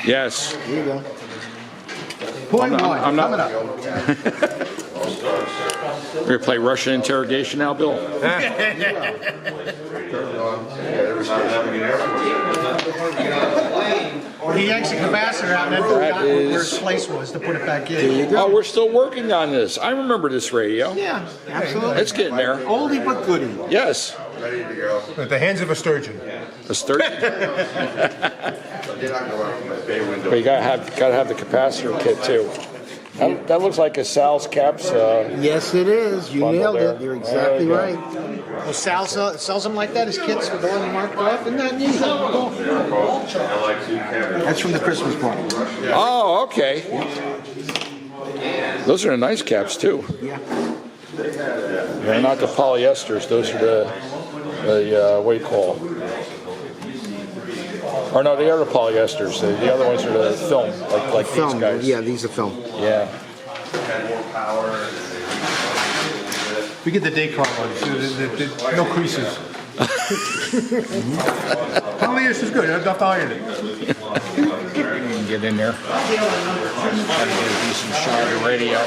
Yes. There you go. Point one, I'm not. coming up. We're going to play Russian interrogation now, Bill? He yanks a capacitor out and then forgot where his place was to put it back in. Oh, we're still working on this. I remember this radio. Yeah, absolutely. It's getting there. Oldie but goodie. Yes. Ready to go. At the hands of a sturgeon. A sturgeon. But you gotta have the capacitor kit too. That looks like a Sal's caps. Yes, it is. You Bundle nailed there. it. You're exactly There right. Well, Sal sells them like that. His kits with all marked off. Isn't that neat? That's from the Christmas party. Oh, okay. Those are the nice caps too. Yeah. They're not the polyesters. Those are the what do you call them? Or no, the other polyesters. The other ones are the film, like Film. these guys. Yeah, these are film. Yeah. We get the Descartes ones, no creases. Polyester is good, enough to iron it. Get in there. Gotta get a decent shot of the radio.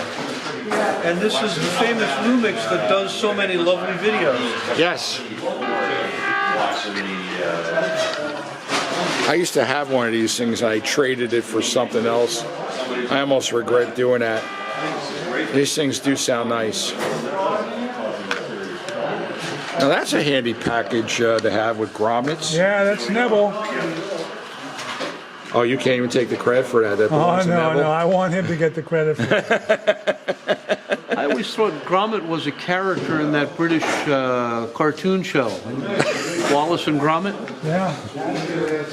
And this is the famous Lumix that does so many lovely videos. Yes. I used to have one of these things. I traded it for something else. I almost regret doing that. These things do sound nice. Now that's a handy package to have with grommets. Yeah, that's Neville. Oh, you can't even take the credit for that. That Oh, belongs to no, Neville? no, I want him to get the credit for it. I always thought Gromit was a character in that British cartoon show. Wallace and Gromit? Yeah.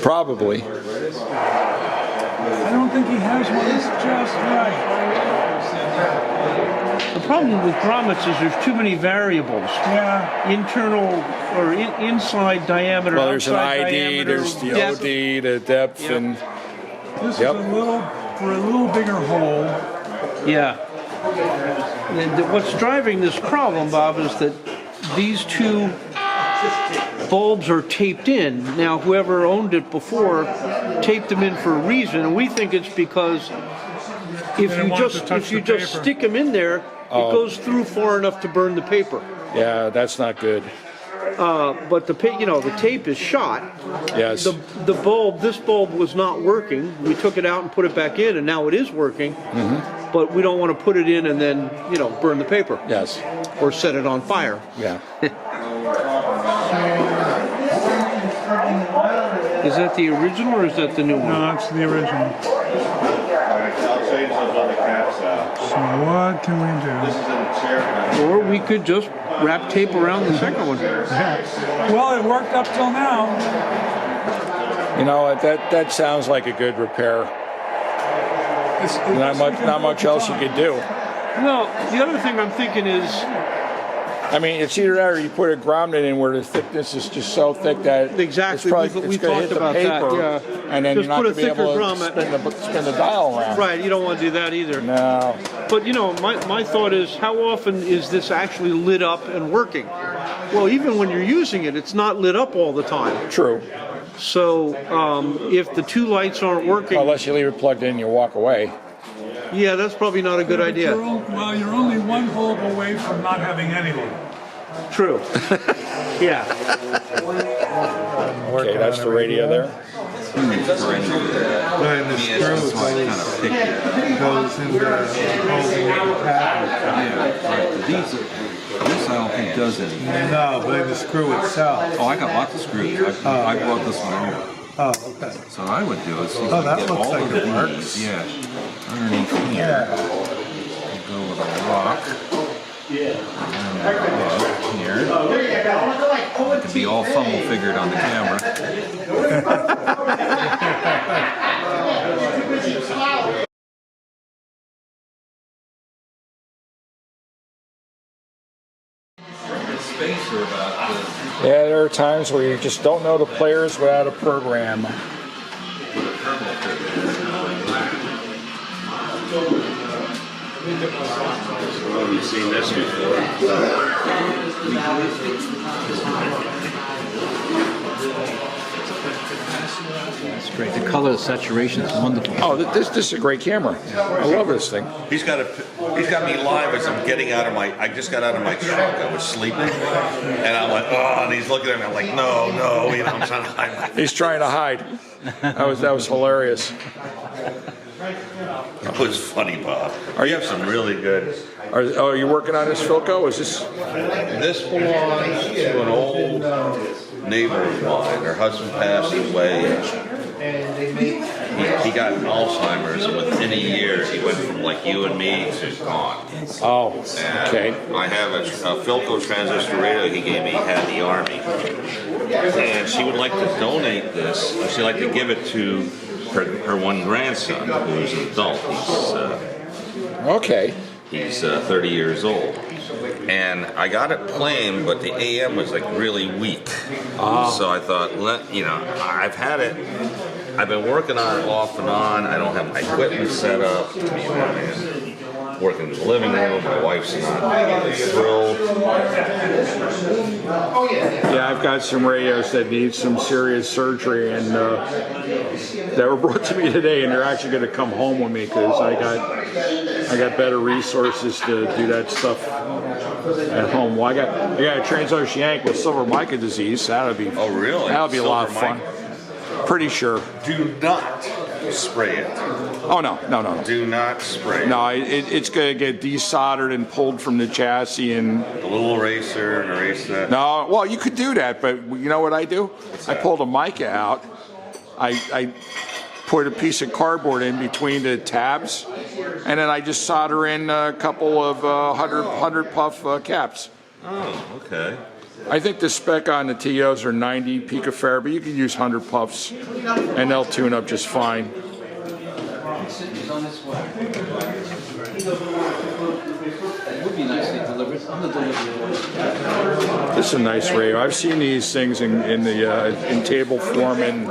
Probably. I don't think he has one that's just right. The problem with grommets is there's too many variables. Yeah. Internal or inside diameter, Well, there's an outside ID, diameter, there's the depth. OD, the depth, Yep. and This is Yep. a little, for a little bigger hole. Yeah. And what's driving this problem, Bob, is that these two bulbs are taped in. Now, whoever owned it before taped them in for a reason, and we think it's because if didn't you want it to just touch the stick paper. them in there, it goes through far enough to burn the paper. yeah, that's not good. But the tape is shot. Yes. The bulb, this bulb was not working. We took it out and put it back in, and now it is working. But we don't want to put it in and then burn the paper. Yes. Or set it on fire. Yeah. Is that the original or is that the new one? No, that's the original. So what can we do? Or we could just wrap tape around the second one. Well, it worked up till now. You know, that sounds like a good repair. Not much else you could do. Well, the other thing I'm thinking is, I mean, it's either that or you put a grommet in where the thickness is just so thick that Exactly, it's we gonna talked hit the about that, paper, yeah. and then Just you're not put a going to be able to thicker spin the dial around. right, you don't want to do that either. No. But my thought is, how often is this actually lit up and working? Well, even when you're using it, it's not lit up all the time. True. So if the two lights aren't working, Unless you leave it plugged in and you walk away. yeah, that's probably not a good idea. Well, you're only one bulb away from not having anyone. True. Yeah. Okay, that's the radio there. And the screw goes into the This I don't think does it. No, but in the screw itself. Oh, I got lots of screws. I brought this one over. Oh, okay. So what I would do is see if Oh, I that can get looks all like of it these, works. yeah, underneath here. And go with a rock. And here. It could be all fumble figured on the camera. Spacer about this. Yeah, there are times where you just don't know the players without a program. You've seen this before. That's great. The color saturation is wonderful. Oh, this is a great camera. I love this thing. He's got me live as I'm getting out of I just got out of my truck. I was sleeping, and I'm like, oh, and he's looking at me. I'm like, no, you know, I'm trying to hide. He's trying to hide. That was hilarious. It was funny, Bob. You have some really good. Are you working on this, Philco? Is this? This belongs to an old neighbor of mine. Her husband passed away. He got Alzheimer's, and within a year, he went from like you and me to gone. Oh, okay. I have a Philco transistor radio he gave me. He had in the Army. And she would like to donate this. She'd like to give it to her one grandson, who's an adult. Okay. He's 30 years old. And I got it playing, but the AM was like really weak. So I thought, I've had it. I've been working on it off and on. I don't have my equipment set up. Working in the living room. My wife's not thrilled. Yeah, I've got some radios that need some serious surgery, and that were brought to me today, and they're actually going to come home with me because I got better resources to do that stuff at home. Well, I got a transoceanic with silver mica disease. That'll be Oh, really? That'll be a lot of fun. Pretty sure. Do not spray it. Oh no. Do not spray it. No, it's going to get desoldered and pulled from the chassis and. A little eraser and erase that. No, well, you could do that, but you know what I do? I pull the mica out. I put a piece of cardboard in between the tabs, and then I just solder in a couple of 100 puff caps. Oh, okay. I think the spec on the TOs are 90 picofarad, but you can use 100 puffs, and they'll tune up just fine. This is a nice radio. I've seen these things in table form and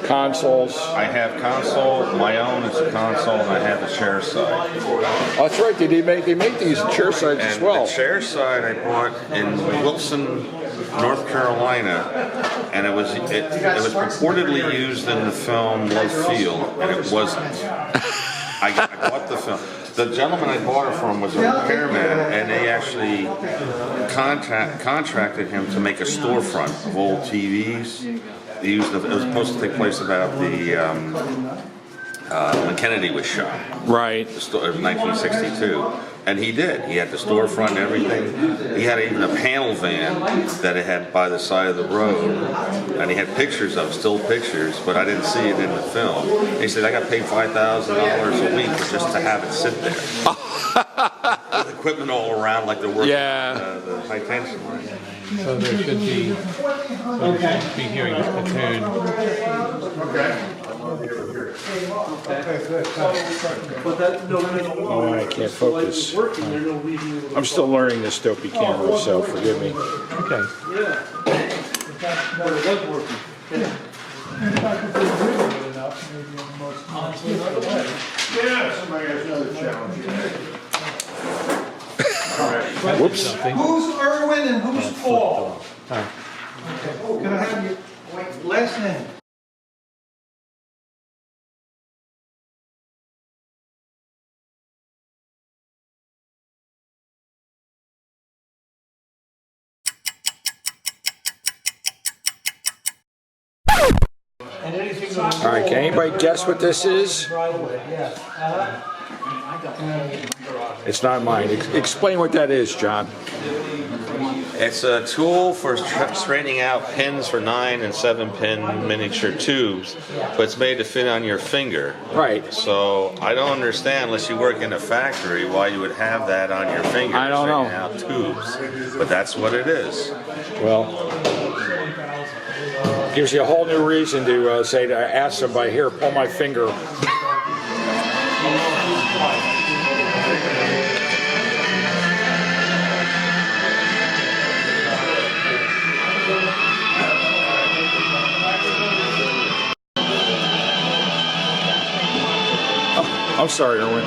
consoles. I have console. My own is a console, and I have the chair side. Oh, that's right. They make these chair sides as well. The chair side I bought in Wilson, North Carolina, and it was purportedly used in the film Love Field, and it wasn't. I bought the film. The gentleman I bought it from was a repairman, and they actually contracted him to make a storefront of old TVs. It was supposed to take place about when Kennedy was shot. Right. It was 1962. And he did. He had the storefront and everything. He had even a panel van that it had by the side of the road. And he had pictures of, still pictures, but I didn't see it in the film. He said, I got paid $5,000 a week just to have it sit there. With equipment all around like they're working on the high tension line. So there should be hearing a tune. Oh, I can't focus. I'm still learning this dopey camera, so forgive me. Okay. Whoops. Who's Irwin and who's Paul? Can I have your last name? All right, can anybody guess what this is? It's not mine. Explain what that is, John. It's a tool for straightening out pins for 9 and 7-pin miniature tubes, but it's made to fit on your finger. Right. So I don't understand, unless you work in a factory, why you would have that on your finger. I don't know. Out tubes, but that's what it is. Well, gives you a whole new reason to ask somebody, here, pull my finger. I'm sorry, Erwin.